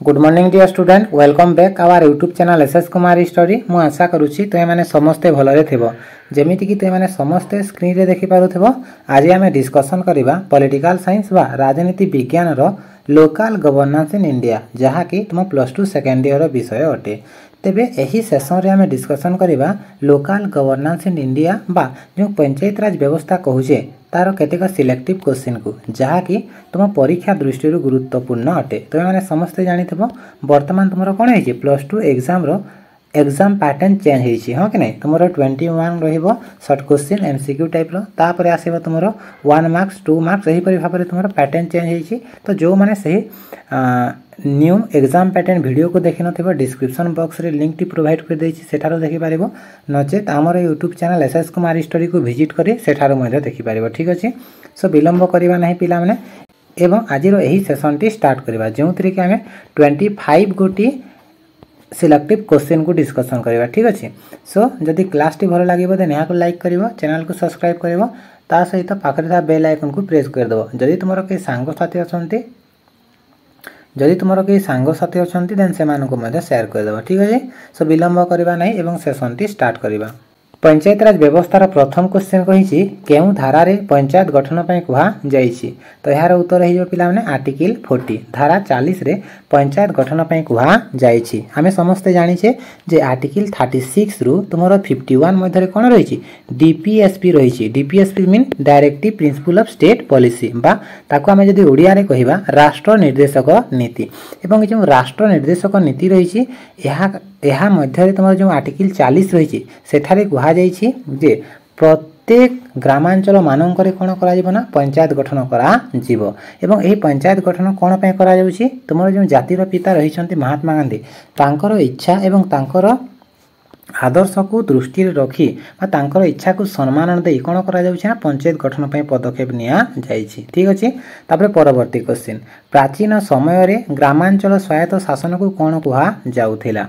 Good morning dear student welcome back our YouTube channel SS Kumar study मु आशा करुच्ची तुम मैंने समस्ते भलरे थिबो जेमिति कि तुम मैंने समस्ते स्क्रीन रे देखि पारुथिबो। आज आम डिस्कसन करिबा पॉलिटिकल साइंस वा राजनीति विज्ञान रो लोकल गवर्नेंस इन इंडिया जहाँकि तुम +2 सेकेंड ईयर विषय अटे। तेबे एही सेशन रे आमे डिस्कसन करिबा लोकल गवर्नेंस इन इंडिया बा जो पंचायत राज व्यवस्था कहूचे तार केतेक सिलेक्टिव क्वेश्चन को जहाँकि तुम परीक्षा दृष्टि गुरुत्वपूर्ण अटे। तुम मैंने समस्ते जानिथिबो वर्तमान तुमरो कोन है +2 एग्जाम रो एग्जाम पैटर्न चेंज होइछि हाँ कि नहीं। तुमरो 21 रहिबो शॉर्ट क्वेश्चन एमसीक्यू टाइप रो तापर आसीबो तुमरो 1 मार्क्स 2 मार्क्स एही परि भाबरे तुमरो पैटर्न चेंज होइछि। तो जो माने सही न्यू एग्जाम पैटर्न वीडियो को देखि नथिबो डिस्क्रिप्शन बॉक्स रे लिंक टी प्रोवाइड कर देछि सेठारो देखि पारिबो नचेत हमर YouTube channel SS Kumar study को विजिट करी सेठारो मध्ये देखि पारिबो। ठीक अछि सो विलंब करबा नाही पिला माने एवं आज रो एही सेशन टी स्टार्ट करबा जेउतरी के हमें 25 गोटी सिलेक्टिव क्वेश्चन को डिस्कसन करबा। ठीक अछि सो जदि क्लास टी भलो लागिबो देन यहाँ को लाइक करिवो चैनल को सब्सक्राइब करिवो ता सहित पाखरे था बेल आइकन को प्रेस कर देबो। जदि तुमरो के सांग साथी अछंती जदि तुमरो के सांग साथी अछंती देन से मानको मध्ये शेयर कर देबो। ठीक अछि सो विलंब करबा नाही एवं सेशन टी स्टार्ट करबा। पंचायत राज व्यवस्थार प्रथम क्वेश्चन कहिछि केउ धारा रे पंचायत गठन पय कुहा जाइछि। तो यार उत्तर हेइबो पिला माने आर्टिकल 40 धारा 40 रे पंचायत गठन पय कुहा जाइछि। हमें समस्त जानि छे जे आर्टिकल 36 रु तुमरो 51 मध्ये रे कोन रहिछि डीपीएसपी रहिछि। DPSP mean directive principle of state policy बा ताको हमें जदि ओडिया रे कहिबा राष्ट्र निर्देशक नीति एवं जो राष्ट्र निर्देशक नीति रहिछि यह मध्य तुम जो आर्टिकल 40 रही सेठारे कहा जाइछि जे प्रत्येक ग्रामांचल मानकरे कोन करा जिवो ना पंचायत गठन करा जिवो एवं एही पंचायत गठन कोन पय करा जाउछि तुमर जो जातिर पिता रहिसंती महात्मा गांधी तांकर इच्छा एवं तांकर आदर्श को दृष्टि रखी तांकर इच्छा को सम्मान दे कोन करा जाउछि ना पंचायत गठन पय पदक्षेप निया जाइछि। ठीक अछि तापर परवर्ती क्वेश्चन प्राचीन समय रे ग्रामांचल स्वायत्त शासन को कोन कुहा जाउथिला।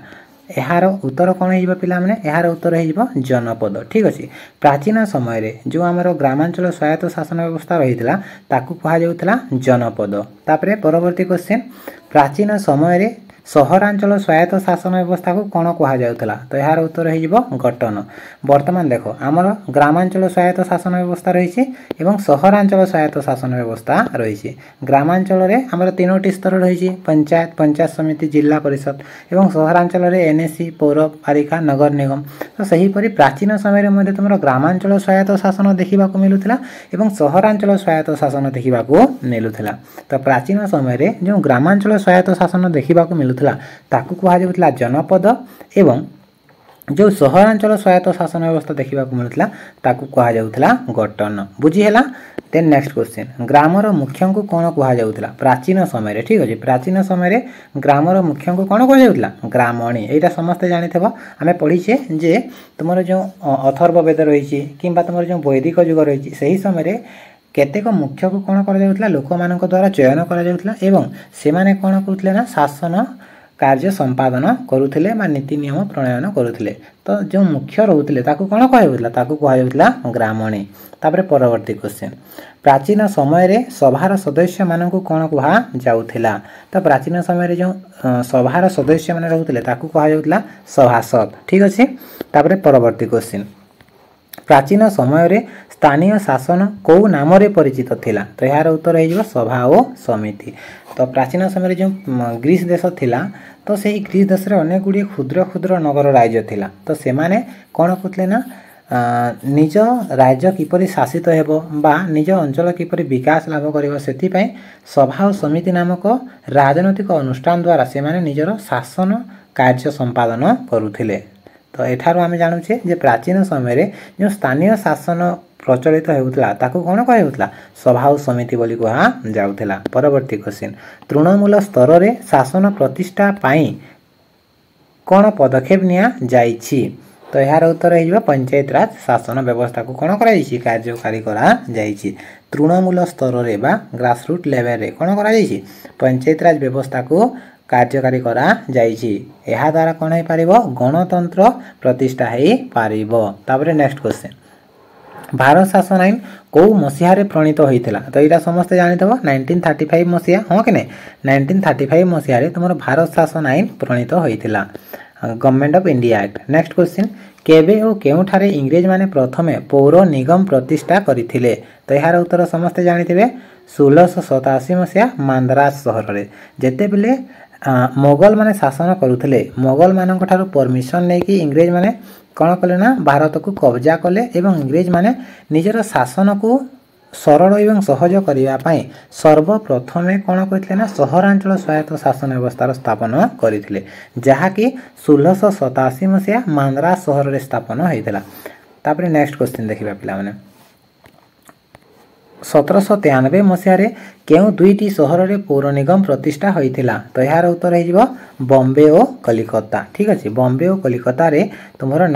यार उत्तर कौन हो पिला माने यार उत्तर हो जनपद। ठीक अच्छे प्राचीन समय रे जो आमर ग्रामांचल स्वायत्त शासन व्यवस्था रही ताकू कहा जाउथला जनपद। तापरे परवर्ती क्वेश्चन प्राचीन समय रे सहरांचल स्वायत्त शासन व्यवस्था को कौन कहा जाउथला। तो यार उत्तर हो गठन। वर्तमान देखो आमर ग्रामांचल स्वायत्त शासन व्यवस्था रही एवं सहरांचल स्वायत्त शासन व्यवस्था रही। ग्रामांचल रे आमर 3टी स्तर रही पंचायत पंचायत समिति जिला परिषद एवं सहरांचल रे एनएससी पौरपालिका नगर निगम। तो सही परि प्राचीन समय मध्ये तुमर ग्रामांचल स्वायत्त शासन देखिबा को मिलुथिला एवं सहरांचल स्वायत्त शासन देखिबा को मिलुथिला। तो प्राचीन समय रे जो ग्रामांचल स्वायत्त शासन देखिबा को मिलुथिला ताकू कहा जाउथिला जनपद एवं जो सहरांचल स्वायत्त शासन व्यवस्था देखा मिलता ताकू कहा जाउथिला गठन। बुझी हैला। देन नेक्स्ट क्वेश्चन ग्रामर मुख्य को कौन कहा जाउथिला प्राचीन समय रे। ठीक अछि प्राचीन समय रे ग्रामर मुख्य को कौन कहा जाउथिला ग्रामणी। एटा समस्त जानिथबो आमे पढिछे जे तुमर जो अथर्व वेद रहिछि किंबा तुमर जो वैदिक युग रहिछि सही समय रे केतेक मुख्य को कौन करा जाउथिला लोक मानक द्वारा चयन करा जाउथिला एवं से माने कौन करुथिले ना शासन कार्य संपादन करुथिले मा नीति नियम प्रणयन करुथिले। तो जो मुख्य रहउथिले ताकू कोन कहउथिला ताकू कहउथिला ग्रामणी। तापरे परवर्ती क्वेश्चन प्राचीन समय रे सभार सदस्य मानकू कोन कहा जाउथिला। तो प्राचीन समय रे जो सभार सदस्य माने रहउथिले ताकू कहा जाउथिला सभासद। ठीक अछि तापरे परवर्ती क्वेश्चन प्राचीन समय रे स्थानीय शासन को नाम रे परिचित थिला। तो यार उत्तर हो सभा और समिति। तो प्राचीन समय रे जो ग्रीस देश थिला तो सही ग्रीस देश रे अनेक गुडी क्षुद्र क्षुद्र नगर राज्य थिला। तो से माने कोन कहतले ना निज राज्य किपरि शासित हेबो बा निज अंचल किपरि विकास लाभ करिवो सेति पय सभा और समिति नामक राजनैतिक अनुष्ठान द्वारा से माने निजर शासन कार्य संपादन करुथिले। तो एठारो आमे जानुछे जे प्राचीन समय रे जो स्थानीय शासन प्रचलित हेउथला ताकू कोन कहउथला सभा और समिति बोली कहा जाउथला। परवर्ती क्वेश्चन तृणमूल स्तर रे शासन प्रतिष्ठा पाई कोन पदक्षेप निया जाइछि। तो यार उत्तर हेइबा पंचायत राज शासन व्यवस्था को कोन करा जाइछि कार्यकारी करा जाइछि। तृणमूल स्तर रे बा ग्रासरूट लेवल रे कोन करा जाइछि पंचायत राज व्यवस्था को कार्यकारी करा जाइछि। एहा द्वारा कोन हे पारिबो गणतंत्र प्रतिष्ठा हे पारिबो। तापरे नेक्स्ट क्वेश्चन भारत शासन आईन कौ मसीह प्रणीत होता तो यहाँ समस्ते जानीदेव 1935 मसीहा हाँ कि नहीं 1935 मसीह तुम भारत शासन आईन प्रणीत होता government of India act. Next question केबे और केउठारे इंग्रेज माने प्रथमे पौर निगम प्रतिष्ठा करथिले तो यार उत्तर समस्ते जानीथिबे 1687 मसीहा मांद्रास सहर रे जेते बेले मोगल माने शासन करुथिले मोगल मानक ठारू परमिशन नेकी इंग्रेज माने कौन कले ना भारत को कब्जा कले एवं इंग्रेज माने निजर शासन को सरल एवं सहज करने सर्वप्रथमे कौन करते ना सहरांचल स्वायत्त शासन व्यवस्था स्थापन करते जहाँकि 1687 मसीहा मांद्रास सहर में स्थापन होता। नेक्स्ट क्वेश्चन देखा पे 1793 मसीह केउ दुईटी सहर में पौर निगम प्रतिष्ठा होता तो यार उत्तर हो बॉम्बे और कलिकता। ठीक अच्छे बॉम्बे और कलिकता रे तुमर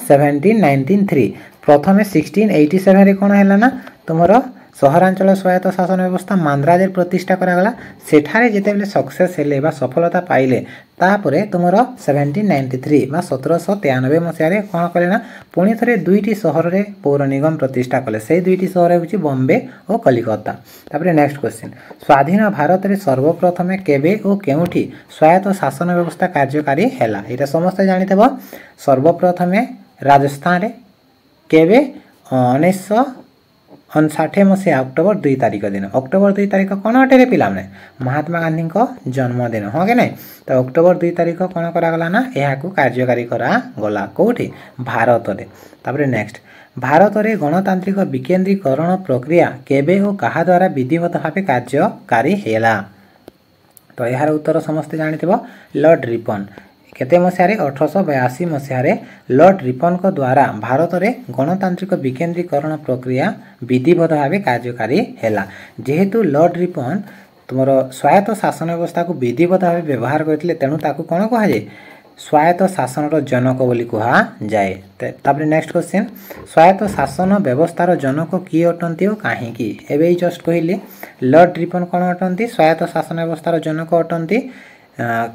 1793 प्रथमे 1687 रे कौन है ना तुमर सहरांचल स्वायत्त शासन व्यवस्था मांद्राज प्रतिष्ठा करागला सेठारे जेतेबेले सक्सेस हेले बा सफलता पाइले तापरे तुमर 1793 बा 1793 मसीह कौन कले ना पुणी थे दुईटी सहर में पौर निगम प्रतिष्ठा कले से दुईटी सहर होची बॉम्बे और कलिकता। तापरे नेक्स्ट क्वेश्चन स्वाधीन भारत में सर्वप्रथमे केबे और केउठी स्वायत्त शासन व्यवस्था कार्यकारी हैला एटा समस्त जानिथबो सर्वप्रथमे राजस्थान रे केबे 1959 मसीहा अक्टोबर 2 तारिख दिन अक्टोबर 2 तारिख कौन अटे पिला महात्मा गांधी जन्मदिन हाँ कि नहीं तो अक्टोबर 2 तारिख कौन करागला ना यह कार्यकारी करागला कौटी भारत में। तापरे नेक्स्ट भारत में गणतांत्रिक विकेंद्रीकरण प्रक्रिया केबे और कहा द्वारा विधिवत भाव कार्यकारी हैला तो यार उत्तर समस्ते जानिथिबो लॉर्ड रिपन केते मसीह 1882 मसीह लॉर्ड रिपन को द्वारा भारत में गणतांत्रिक विकेंद्रीकरण प्रक्रिया विधिवत भाव कार्यकारी हैला जेहेतु लॉर्ड रिपन तुमर स्वायत्त शासन व्यवस्था को विधिवत भाव व्यवहार करते तेणु ताकू कौन कह जाए स्वायत्त शासन जनक बोली कहा जाए। तापर नेक्स्ट क्वेश्चन स्वायत्त शासन व्यवस्थार जनक किए अटंती और कहीं एवं जस्ट कहली लॉर्ड रिपन कौन अटंती स्वायत्त शासन व्यवस्थार जनक अटंती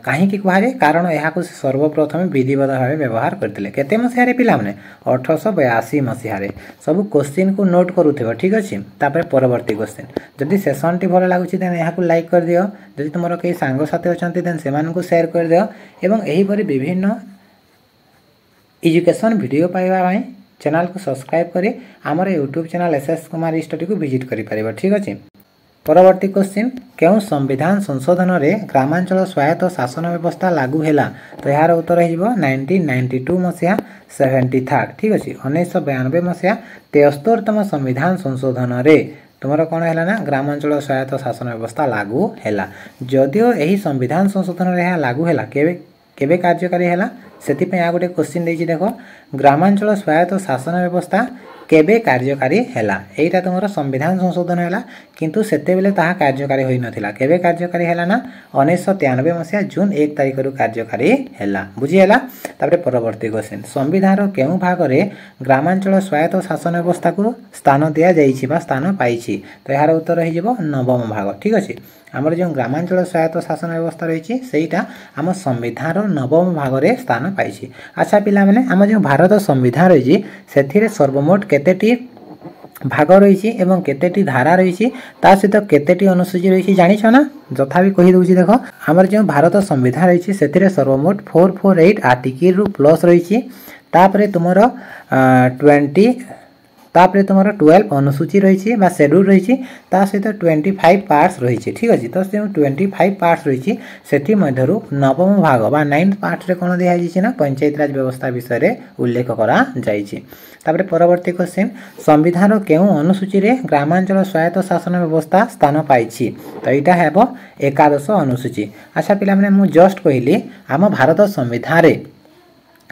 कहीं कहुए कारण यह सर्वप्रथम विधिवत भाव व्यवहार करते केते मसीह पिला 1882 मसीह सब क्वेश्चन को नोट करूथिबो। ठीक अच्छे तापर परवर्ती क्वेश्चन जदि सेशन टी भल लगुच देन यहाँ लाइक कर दियो जदि तुम कई सांगसाथी अच्छा देन से शेयर कर दियो एवं एहीपरि विभिन्न एजुकेशन वीडियो पाइबा चैनल को सब्सक्राइब करी आमर YouTube channel SS Kumar study को विजिट करें। ठीक अच्छे परवर्ती क्वेश्चन क्यों संविधान संशोधन रे ग्रामांचल स्वायत्त शासन व्यवस्था लागू हैला तो यार उत्तर हो 1992 मसीहा 73। ठीक अच्छे 1992 मसीहा 73तम संविधान संशोधन रे तुमर कौन है ना ग्रामांचल स्वायत्त शासन व्यवस्था लागू हैला जदियो यही संविधान संशोधन रे लागू हैला केबे कार्यकारी हैला सेति आ गोटे क्वेश्चन देछि देखो ग्रामांचल स्वायत्त शासन व्यवस्था केबे कार्यकारी हैला एटा तुमर संविधान संशोधन हैला किंतु सेते बेले ताहा कार्यकारी होई नथिला केबे कार्यकारी हैला ना 1993 मसीहा जून 1 तारिख रु कार्यकारी हैला बुझी हैला। तापर परवर्ती क्वेश्चन संविधान रो केउ भाग रे ग्रामांचल स्वायत्त शासन व्यवस्था को स्थान दिया जाइछि बा स्थान पाइछि तो यार उत्तर हो जिवो नवम भाग। ठीक अछि आमर जो ग्रामांचल स्वायत्त शासन व्यवस्था रही सेटा आम संविधान नवम भाग में स्थान पाई। अच्छा पिला माने आम जो भारत संविधान रही से सर्वमोट केतेटी भाग रही एवं केतेटी धारा रही ता सहित केतेटी अनुसूची रही जानिछ ना जथा भी कही दूची देखो आमर जो भारत संविधान रही से सर्वमोट 448 आर्टिकल रु प्लस रही तापरे तुमर 20 तापरे तुम 12 अनुसूची रही शेड्यूल रही सहित 25 पार्ट्स रही। ठीक अच्छे तो जो 25 पार्ट्स रही से नवम भाग बा 9th पार्ट रे कौन दिखाई ना पंचायत राज व्यवस्था विषय उल्लेख कर परवर्ती क्वेश्चन संविधान केउ अनुसूची रे ग्रामांचल स्वायत्त शासन व्यवस्था स्थान पाई तो यहाँ है 11 अनुसूची। अच्छा पिला माने मु जस्ट कहली आम भारत संविधान रे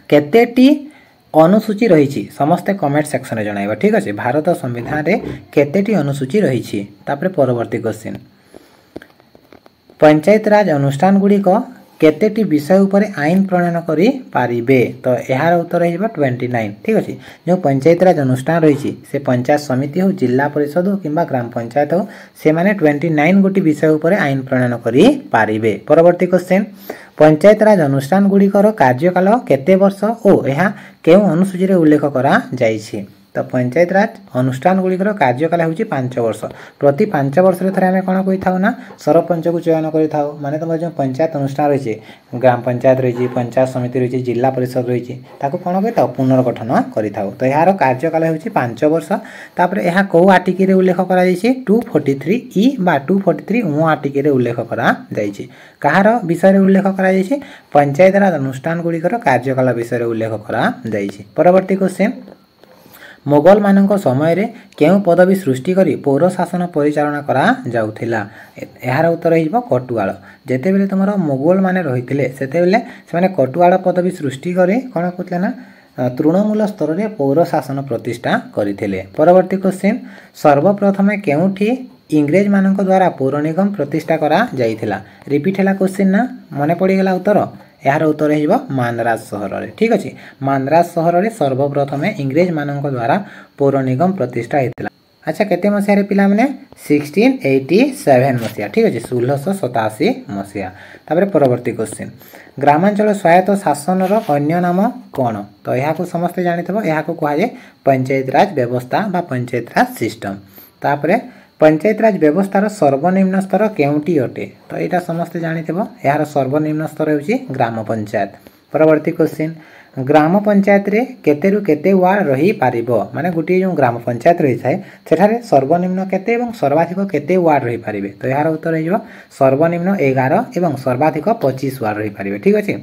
केतेटी अनुसूची रही समस्ते कमेंट सेक्शन में जणाइबा। ठीक अच्छे भारत संविधान रे केतेटी अनुसूची रही परवर्ती क्वेश्चन पंचायत राज अनुष्ठान गुड़िक केतेटी विषय उपर आईन प्रणयन करि पारिबे तो यार उत्तर हो 29 ठीक अच्छे। जो पंचायत राज अनुष्ठान रही से पंचायत समिति हो जिला परिषद हो कि ग्राम पंचायत हो से माने 29 गोटी विषय उपर आईन प्रणयन करि पारिबे। परवर्ती क्वेश्चन पंचायत राज अनुष्ठान गुड़िकर कार्यकाल केते वर्ष ओ यह केउ अनुसूची रे उल्लेख करा जाइछि तो पंचायत राज अनुष्ठान गुड़िकर कार्यकाल होउछि 5 वर्ष। प्रति 5 वर्ष रे थरे आमे कोन कहि थाउ ना सरपंच को चयन करि थाउ माने तुम जो पंचायत अनुष्ठान रही ग्राम पंचायत रही पंचायत समिति रही जिला परिषद रही ताको कोन कहि थाउ पुनर्गठन करि थाउ तो यार कार्यकाल होउछि 5 वर्ष। तापर यह को आर्टिकल रे उल्लेख करा जाइछि 243 ई बा 243 ओ आर्टिकल रे उल्लेख करा जाइछि कहार विषय रे उल्लेख करा जाइछि पंचायत राज अनुष्ठान गुड़िकर कार्यकाल विषय रे उल्लेख करा जाइछि। परवर्ती क्वेश्चन मोगल मानक समय रे केउ पदवी सृष्टि करी पौर शासन परिचालना करा जाउथिला यार उत्तर हो कटुआल। जेते बेले तुमरो मोगल माने रहिथिले सेते बेले से माने कटुआल पदवी सृष्टि करे कोन कहतले ना तृणमूल स्तर रे पौर शासन प्रतिष्ठा करिथिले। परवर्ती क्वेश्चन सर्वप्रथमे केउठी इंग्रेज मानक द्वारा पौर निगम प्रतिष्ठा करा जाइथिला रिपीट हैला क्वेश्चन ना मने पड़ी गेला उत्तर यार उत्तर हो मानराज सहर रे ठीक अच्छे। मानराज सहर रे सर्वप्रथम इंग्रेज मानक द्वारा पौर निगम प्रतिष्ठा होता। अच्छा केते मसिया रे पिला माने 1687 मसिया ठीक अच्छे 1687 मसिया। तापर परवर्ती क्वेश्चन ग्रामांचल स्वायत्त शासन रो अन्य नाम कौन तो यह को समस्ते जानिथबो यह को कहा जाय पंचायत राज व्यवस्था बा पंचायत राज सिस्टम। तापर पंचायत राज व्यवस्थार सर्वनिम्न स्तर केउटी अटे तो यहाँ समस्ते जानिथबो यार सर्वनिम्न स्तर होउछि ग्राम पंचायत। परवर्ती क्वेश्चन ग्राम पंचायत रे केते रु केते वार्ड रही पारिबो माने गुटी जो ग्राम पंचायत रही थाए सेठारे सर्वनिम्न केते एवं सर्वाधिक केते वार्ड रही पारिबे तो यार उत्तर हो सर्वनिम्न 11 एवं सर्वाधिक 25 वार्ड रही पारिबे ठीक अछि।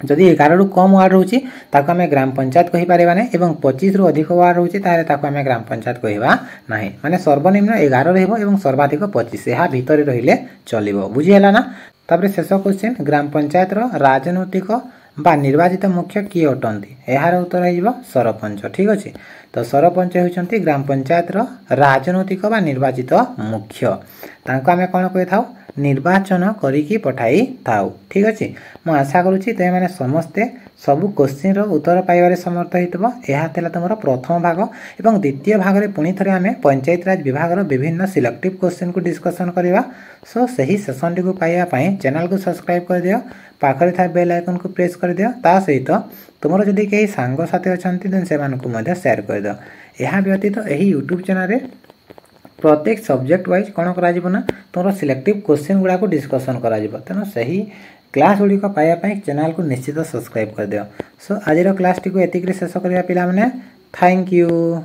जदि 11 रु कम वार्ड रोचे ताको आमे ग्राम पंचायत कहि पारिबा नै एवं 25 रु अधिक वार्ड रोचे तारे ताको आमे ग्राम पंचायत कहिबा नाही माने सर्वनिम्न 11 रहइबो एवं सर्वाधिक 25 एहा भितरे रहिले चलिबो बुझि हैला ना। तापर शेष क्वेश्चन ग्राम पंचायत रो राजनैतिक बा निर्वाचित मुख्य किए अटंती यार उत्तर हो सरपंच ठीक अच्छे। तो सरपंच होउछंती ग्राम पंचायत रो राजनैतिक बा निर्वाचित मुख्य तांको आमे कोन कहि थाउ निर्वाचन करिकी पठाई थाउ ठीक अच्छे। मु आशा करूची ते माने समस्ते सबु क्वेश्चन रो उत्तर पाइबारे समर्थ हेतबो। एहा तेला तमरो प्रथम भाग एवं द्वितीय भाग रे पुनी थरे आमे पंचायत राज विभाग रो विभिन्न सिलेक्टिव क्वेश्चन को डिस्कशन करबा। सो सही सेशन टी को पाइबा पई चैनल को सब्सक्राइब कर दियो पाखरे था बेल आइकन को प्रेस कर दियो ता सहित तुमरो जदी केही सांग साथी अछंती देन से मान को मध्ये शेयर कर दियो। एहा व्यतीत एही यूट्यूब चैनल रे प्रत्येक सब्जेक्ट वाइज कौन करा तुम सिलेक्टिव क्वेश्चन गुड़ा को डिस्कसन करा तेणु सही क्लास गुड़िक पाइबा चैनल को निश्चित सब्सक्राइब कर दियो। सो आज क्लास टी को एतिक शेष करिया पिला माने थैंक यू।